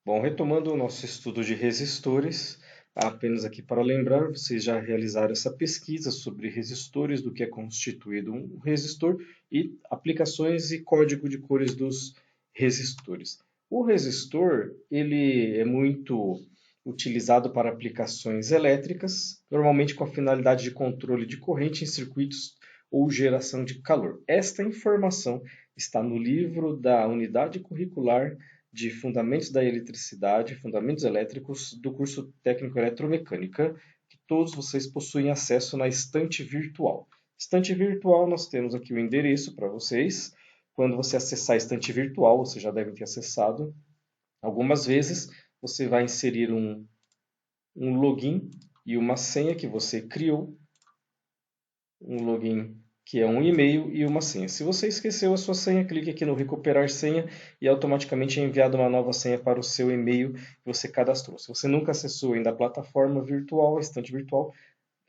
Bom, retomando o nosso estudo de resistores, apenas aqui para lembrar, vocês já realizaram essa pesquisa sobre resistores, do que é constituído um resistor e aplicações e código de cores dos resistores. O resistor, ele é muito utilizado para aplicações elétricas, normalmente com a finalidade de controle de corrente em circuitos ou geração de calor. Esta informação está no livro da unidade curricular de Fundamentos da Eletricidade, Fundamentos Elétricos, do curso Técnico Eletromecânica, que todos vocês possuem acesso na estante virtual. Estante virtual, nós temos aqui o endereço para vocês. Quando você acessar a estante virtual, você já deve ter acessado algumas vezes, você vai inserir um login e uma senha que você criou, um login que é um e-mail e uma senha. Se você esqueceu a sua senha, clique aqui no recuperar senha e automaticamente é enviada uma nova senha para o seu e-mail que você cadastrou. Se você nunca acessou ainda a plataforma virtual, a estante virtual,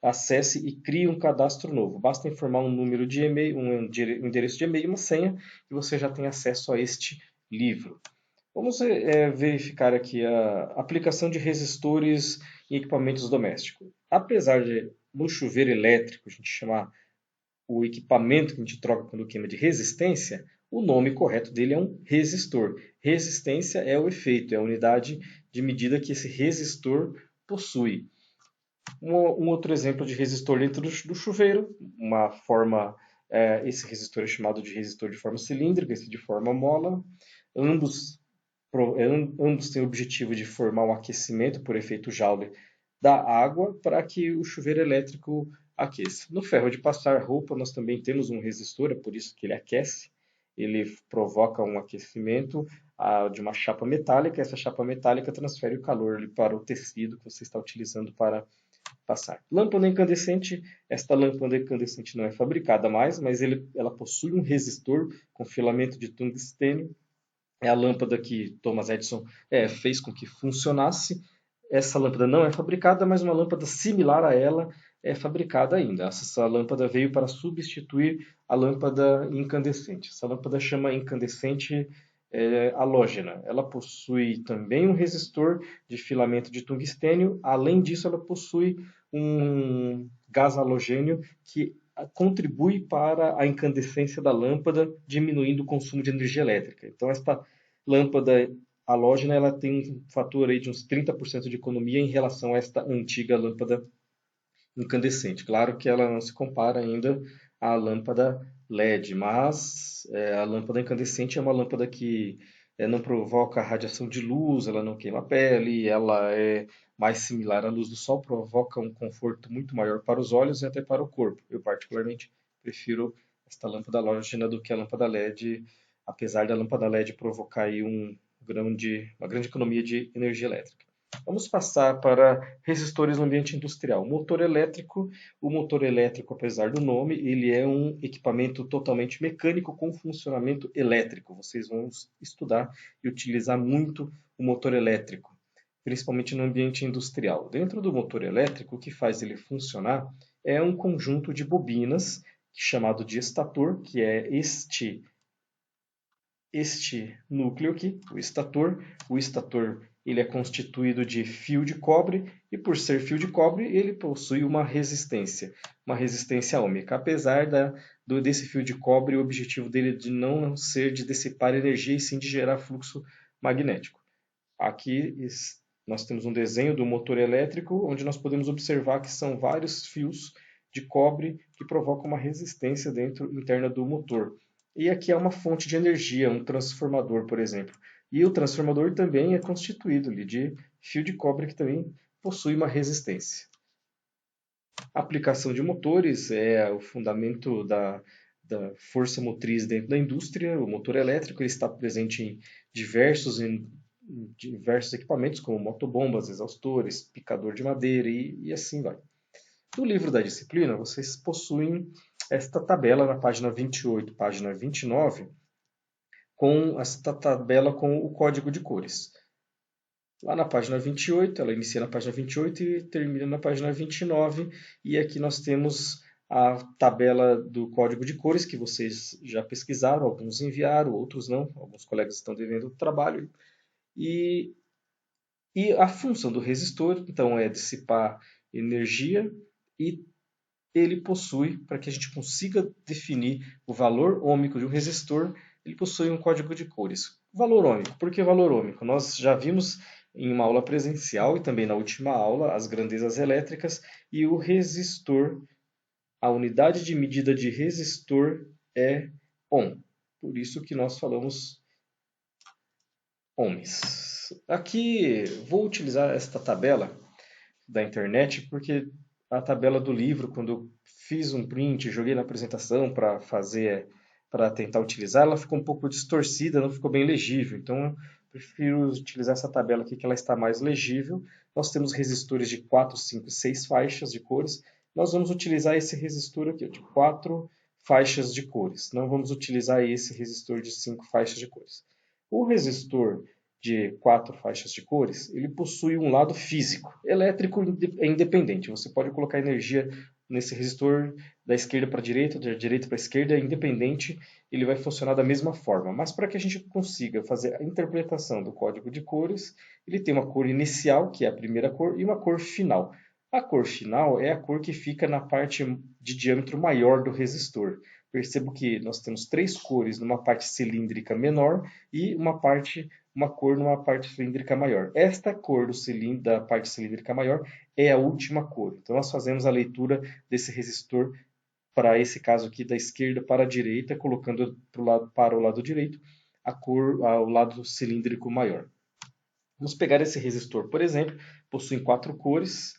acesse e crie um cadastro novo. Basta informar um número de e-mail, um endereço de e-mail e uma senha e você já tem acesso a este livro. Vamos verificar aqui a aplicação de resistores em equipamentos domésticos. Apesar de no chuveiro elétrico a gente chamar o equipamento que a gente troca quando queima de resistência, o nome correto dele é um resistor. Resistência é o efeito, é a unidade de medida que esse resistor possui. Um outro exemplo de resistor dentro do chuveiro, uma forma, esse resistor é chamado de resistor de forma cilíndrica, esse de forma mola. Ambos, ambos têm o objetivo de formar um aquecimento por efeito Joule da água para que o chuveiro elétrico aqueça. No ferro de passar roupa, nós também temos um resistor, é por isso que ele aquece. Ele provoca um aquecimento de uma chapa metálica. Essa chapa metálica transfere o calor para o tecido que você está utilizando para passar. Lâmpada incandescente. Esta lâmpada incandescente não é fabricada mais, mas ela possui um resistor com filamento de tungstênio. É a lâmpada que Thomas Edison fez com que funcionasse. Essa lâmpada não é fabricada, mas uma lâmpada similar a ela é fabricada ainda. Essa lâmpada veio para substituir a lâmpada incandescente. Essa lâmpada chama incandescente halógena. Ela possui também um resistor de filamento de tungstênio. Além disso, ela possui um gás halogênio que contribui para a incandescência da lâmpada, diminuindo o consumo de energia elétrica. Então, esta lâmpada halógena ela tem um fator aí de uns 30% de economia em relação a esta antiga lâmpada incandescente. Claro que ela não se compara ainda à lâmpada LED, mas a lâmpada incandescente é uma lâmpada que não provoca radiação de luz, ela não queima a pele, ela é mais similar à luz do sol, provoca um conforto muito maior para os olhos e até para o corpo. Eu particularmente prefiro esta lâmpada halógena do que a lâmpada LED, apesar da lâmpada LED provocar aí uma grande economia de energia elétrica. Vamos passar para resistores no ambiente industrial. O motor elétrico, apesar do nome, ele é um equipamento totalmente mecânico com funcionamento elétrico. Vocês vão estudar e utilizar muito o motor elétrico, principalmente no ambiente industrial. Dentro do motor elétrico, o que faz ele funcionar é um conjunto de bobinas, chamado de estator, que é este núcleo aqui, o estator. O estator ele é constituído de fio de cobre e, por ser fio de cobre, ele possui uma resistência ohmica. Apesar desse fio de cobre, o objetivo dele é de não ser de dissipar energia e sim de gerar fluxo magnético. Aqui nós temos um desenho do motor elétrico, onde nós podemos observar que são vários fios de cobre que provocam uma resistência interna do motor. E aqui é uma fonte de energia, um transformador, por exemplo. E o transformador também é constituído de fio de cobre que também possui uma resistência. A aplicação de motores é o fundamento da força motriz dentro da indústria. O motor elétrico ele está presente em diversos equipamentos, como motobombas, exaustores, picador de madeira e assim vai. No livro da disciplina, vocês possuem esta tabela na página 28, página 29, com esta tabela com o código de cores. Lá na página 28, ela inicia na página 28 e termina na página 29, e aqui nós temos a tabela do código de cores que vocês já pesquisaram, alguns enviaram, outros não, alguns colegas estão devendo trabalho. E E a função do resistor, então, é dissipar energia e ele possui, para que a gente consiga definir o valor ôhmico de um resistor, ele possui um código de cores. Valor ôhmico. Por que valor ôhmico? Nós já vimos em uma aula presencial e também na última aula as grandezas elétricas e o resistor, a unidade de medida de resistor é ohm. Por isso que nós falamos ohms. Aqui vou utilizar esta tabela da internet porque a tabela do livro, quando eu fiz um print, joguei na apresentação para tentar utilizar, ela ficou um pouco distorcida, não ficou bem legível. Então, eu prefiro utilizar essa tabela aqui que ela está mais legível. Nós temos resistores de 4, 5 e 6 faixas de cores. Nós vamos utilizar esse resistor aqui, de 4 faixas de cores. Não vamos utilizar esse resistor de 5 faixas de cores. O resistor de 4 faixas de cores, ele possui um lado físico. Elétrico é independente. Você pode colocar energia nesse resistor da esquerda para a direita, da direita para a esquerda, é independente, ele vai funcionar da mesma forma. Mas para que a gente consiga fazer a interpretação do código de cores, ele tem uma cor inicial, que é a primeira cor, e uma cor final. A cor final é a cor que fica na parte de diâmetro maior do resistor. Percebo que nós temos 3 cores numa parte cilíndrica menor e uma cor numa parte cilíndrica maior. Esta cor da parte cilíndrica maior é a última cor. Então nós fazemos a leitura desse resistor para esse caso aqui da esquerda para a direita, colocando para o lado direito o lado cilíndrico maior. Vamos pegar esse resistor, por exemplo, possui 4 cores.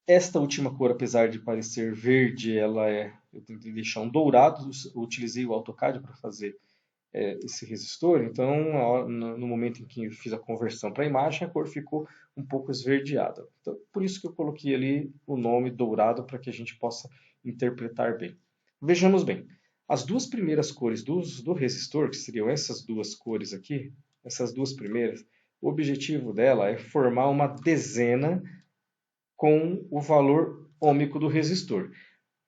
Esta última cor, apesar de parecer verde, eu tentei deixar um dourado. Eu utilizei o AutoCAD para fazer esse resistor, então no momento em que eu fiz a conversão para a imagem, a cor ficou um pouco esverdeada. Então, por isso que eu coloquei ali o nome dourado para que a gente possa interpretar bem. Vejamos bem, as duas primeiras cores do resistor, que seriam essas duas cores aqui, essas duas primeiras, o objetivo dela é formar uma dezena com o valor ôhmico do resistor.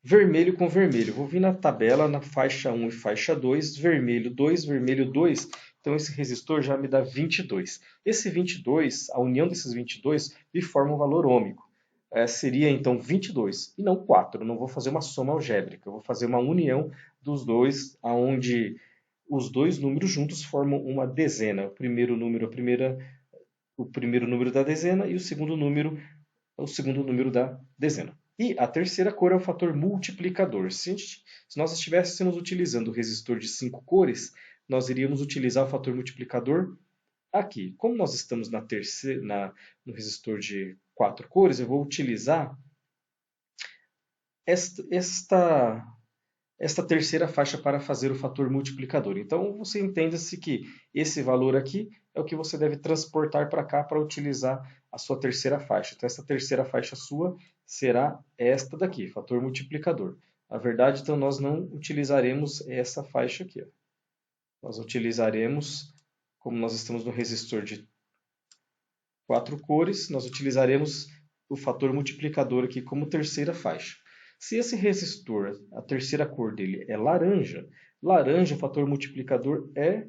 Vermelho com vermelho. Vou vir na tabela, na faixa 1 e faixa 2, vermelho 2, vermelho 2. Então esse resistor já me dá 22. Esse 22, a união desses 22, me forma um valor ôhmico. Seria então 22 e não 4. Eu não vou fazer uma soma algébrica. Eu vou fazer uma união dos dois, onde os dois números juntos formam uma dezena. O primeiro número da dezena e o segundo número da dezena. E a terceira cor é o fator multiplicador. Se nós estivéssemos utilizando o resistor de 5 cores, nós iríamos utilizar o fator multiplicador aqui. Como nós estamos no resistor de 4 cores, eu vou utilizar esta terceira faixa para fazer o fator multiplicador. Então, você entenda-se que esse valor aqui é o que você deve transportar para cá para utilizar a sua terceira faixa. Então, essa terceira faixa sua será esta daqui, fator multiplicador. Na verdade, então, nós não utilizaremos essa faixa aqui. Nós utilizaremos, como nós estamos no resistor de 4 cores, nós utilizaremos o fator multiplicador aqui como terceira faixa. Se esse resistor, a terceira cor dele é laranja, o fator multiplicador é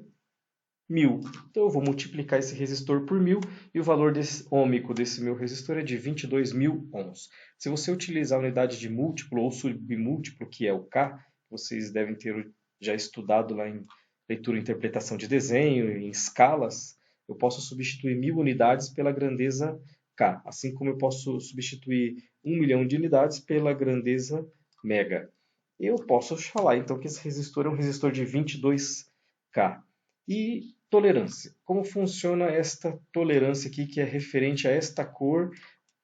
1000. Então eu vou multiplicar esse resistor por 1000 e o valor ôhmico desse meu resistor é de 22.000 ohms. Se você utilizar a unidade de múltiplo ou submúltiplo, que é o K, vocês devem ter já estudado lá em leitura e interpretação de desenho, em escalas, eu posso substituir 1000 unidades pela grandeza K, assim como eu posso substituir 1 milhão de unidades pela grandeza mega. Eu posso falar então que esse resistor é um resistor de 22K. E tolerância. Como funciona esta tolerância aqui que é referente a esta cor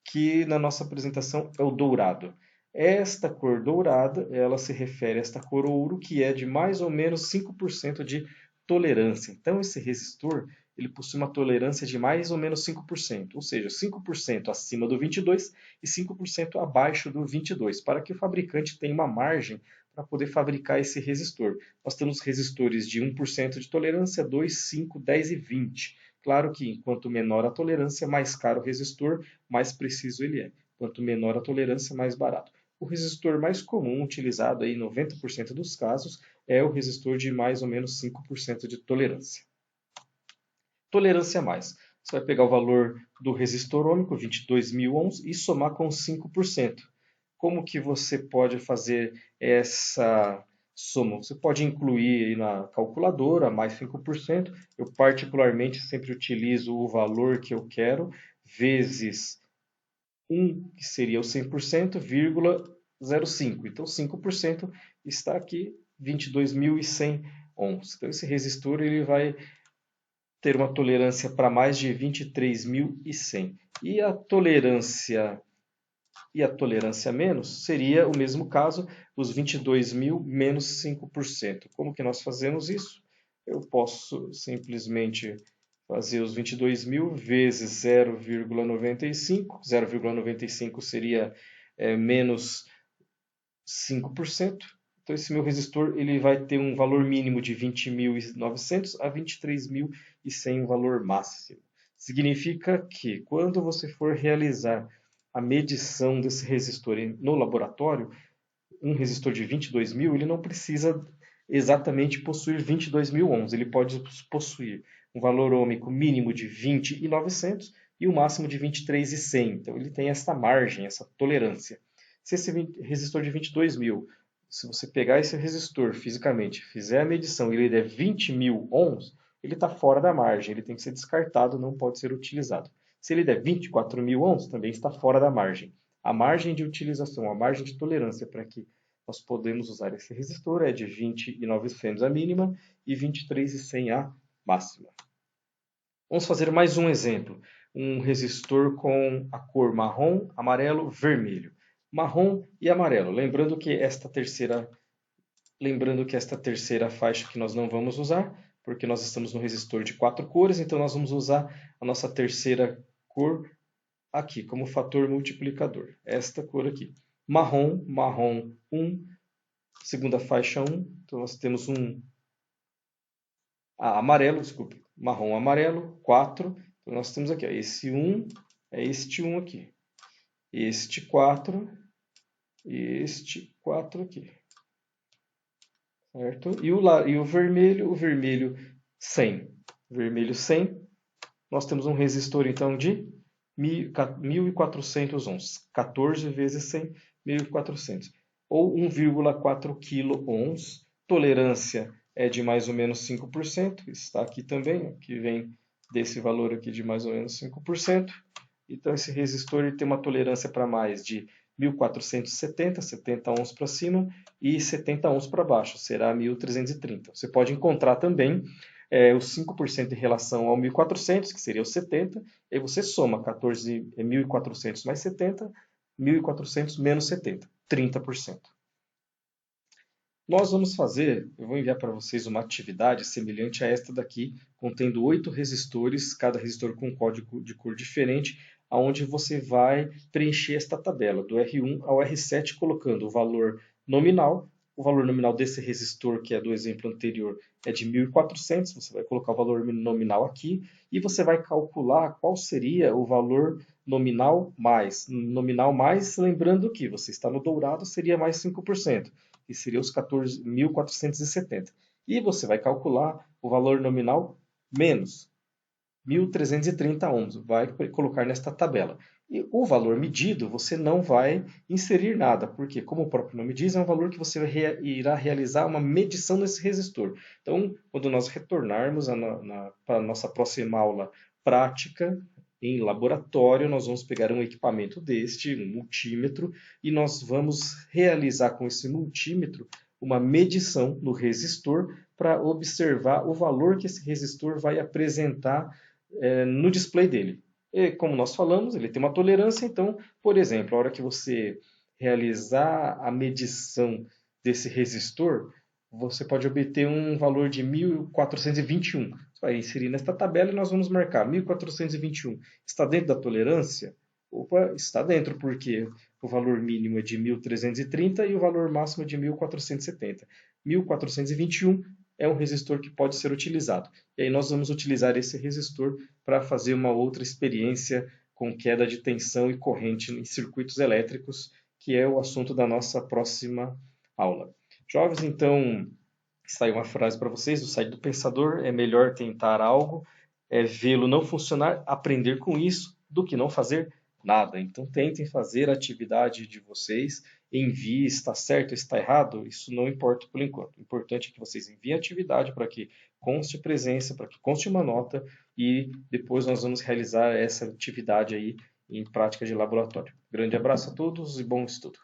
que na nossa apresentação é o dourado? Esta cor dourada, ela se refere a esta cor ouro que é de mais ou menos 5% de tolerância. Então esse resistor ele possui uma tolerância de mais ou menos 5%, ou seja, 5% acima do 22 e 5% abaixo do 22, para que o fabricante tenha uma margem para poder fabricar esse resistor. Nós temos resistores de 1% de tolerância, 2, 5, 10 e 20. Claro que quanto menor a tolerância, mais caro o resistor, mais preciso ele é. Quanto menor a tolerância, mais barato. O resistor mais comum, utilizado em 90% dos casos, é o resistor de mais ou menos 5% de tolerância. Tolerância a mais. Você vai pegar o valor do resistor ômico, 22.000 ohms, e somar com 5%. Como que você pode fazer essa soma? Você pode incluir aí na calculadora mais 5%. Eu particularmente sempre utilizo o valor que eu quero, vezes 1, que seria o 100%, vírgula 0,5. Então 5% está aqui, 22.100 ohms. Então esse resistor ele vai ter uma tolerância para mais de 23.100. E a tolerância menos seria o mesmo caso, os 22.000 menos 5%. Como que nós fazemos isso? Eu posso simplesmente fazer os 22.000 vezes 0,95. 0,95 seria menos 5%. Então esse meu resistor ele vai ter um valor mínimo de 20.900 a 23.100, um valor máximo. Significa que quando você for realizar a medição desse resistor no laboratório, um resistor de 22.000, ele não precisa exatamente possuir 22.000 ohms. Ele pode possuir um valor ohmico mínimo de 20.900 e o máximo de 23.100. Então ele tem essa margem, essa tolerância. Se esse resistor de 22.000, se você pegar esse resistor fisicamente, fizer a medição e ele der 20.000 ohms, ele está fora da margem, ele tem que ser descartado, não pode ser utilizado. Se ele der 24.000 ohms, também está fora da margem. A margem de utilização, a margem de tolerância para que nós podemos usar esse resistor é de 20.900 a mínima e 23.100 a máxima. Vamos fazer mais um exemplo. Um resistor com a cor marrom, amarelo, vermelho. Marrom e amarelo. Lembrando que esta terceira faixa que nós não vamos usar, porque nós estamos no resistor de 4 cores, então nós vamos usar a nossa terceira cor aqui como fator multiplicador. Esta cor aqui. Marrom, marrom 1, segunda faixa 1, então nós temos amarelo, desculpe, marrom, amarelo, 4, então nós temos aqui, ó, esse 1 é este 1 aqui, este 4 e este 4 aqui, certo? E o vermelho 100, vermelho 100, nós temos um resistor então de 1.400 ohms, 14 vezes 100, 1.400, ou 1,4 kΩ. Tolerância é de mais ou menos 5%, está aqui também, que vem desse valor aqui de mais ou menos 5%. Então esse resistor ele tem uma tolerância para mais de 1.470, 70 ohms para cima e 70 ohms para baixo, será 1.330. Você pode encontrar também os 5% em relação ao 1.400, que seria os 70, e aí você soma 1.400 mais 70, 1.400 menos 70, 30%. Nós vamos fazer, eu vou enviar para vocês uma atividade semelhante a esta daqui, contendo 8 resistores, cada resistor com um código de cor diferente, onde você vai preencher esta tabela, do R1 ao R7, colocando o valor nominal. O valor nominal desse resistor, que é do exemplo anterior, é de 1.400, você vai colocar o valor nominal aqui, e você vai calcular qual seria o valor nominal mais. Nominal mais, lembrando que você está no dourado, seria mais 5%. Que seria os 14.470. E você vai calcular o valor nominal menos 1.330 ohms, vai colocar nesta tabela. E o valor medido você não vai inserir nada, porque, como o próprio nome diz, é um valor que você irá realizar uma medição nesse resistor. Então, quando nós retornarmos para a nossa próxima aula prática, em laboratório, nós vamos pegar um equipamento deste, um multímetro, e nós vamos realizar com esse multímetro uma medição no resistor para observar o valor que esse resistor vai apresentar no display dele. E, como nós falamos, ele tem uma tolerância, então, por exemplo, a hora que você realizar a medição desse resistor, você pode obter um valor de 1.421. Você vai inserir nesta tabela e nós vamos marcar 1.421. Está dentro da tolerância? Opa, está dentro, porque o valor mínimo é de 1.330 e o valor máximo é de 1.470. 1.421 é um resistor que pode ser utilizado. E aí nós vamos utilizar esse resistor para fazer uma outra experiência com queda de tensão e corrente em circuitos elétricos, que é o assunto da nossa próxima aula. Jovens, então, saiu uma frase para vocês do site do Pensador: é melhor tentar algo vê-lo não funcionar, aprender com isso, do que não fazer nada. Então tentem fazer a atividade de vocês, envie, está certo, está errado, isso não importa por enquanto. O importante é que vocês enviem a atividade para que conste presença, para que conste uma nota e depois nós vamos realizar essa atividade aí em prática de laboratório. Grande abraço a todos e bom estudo.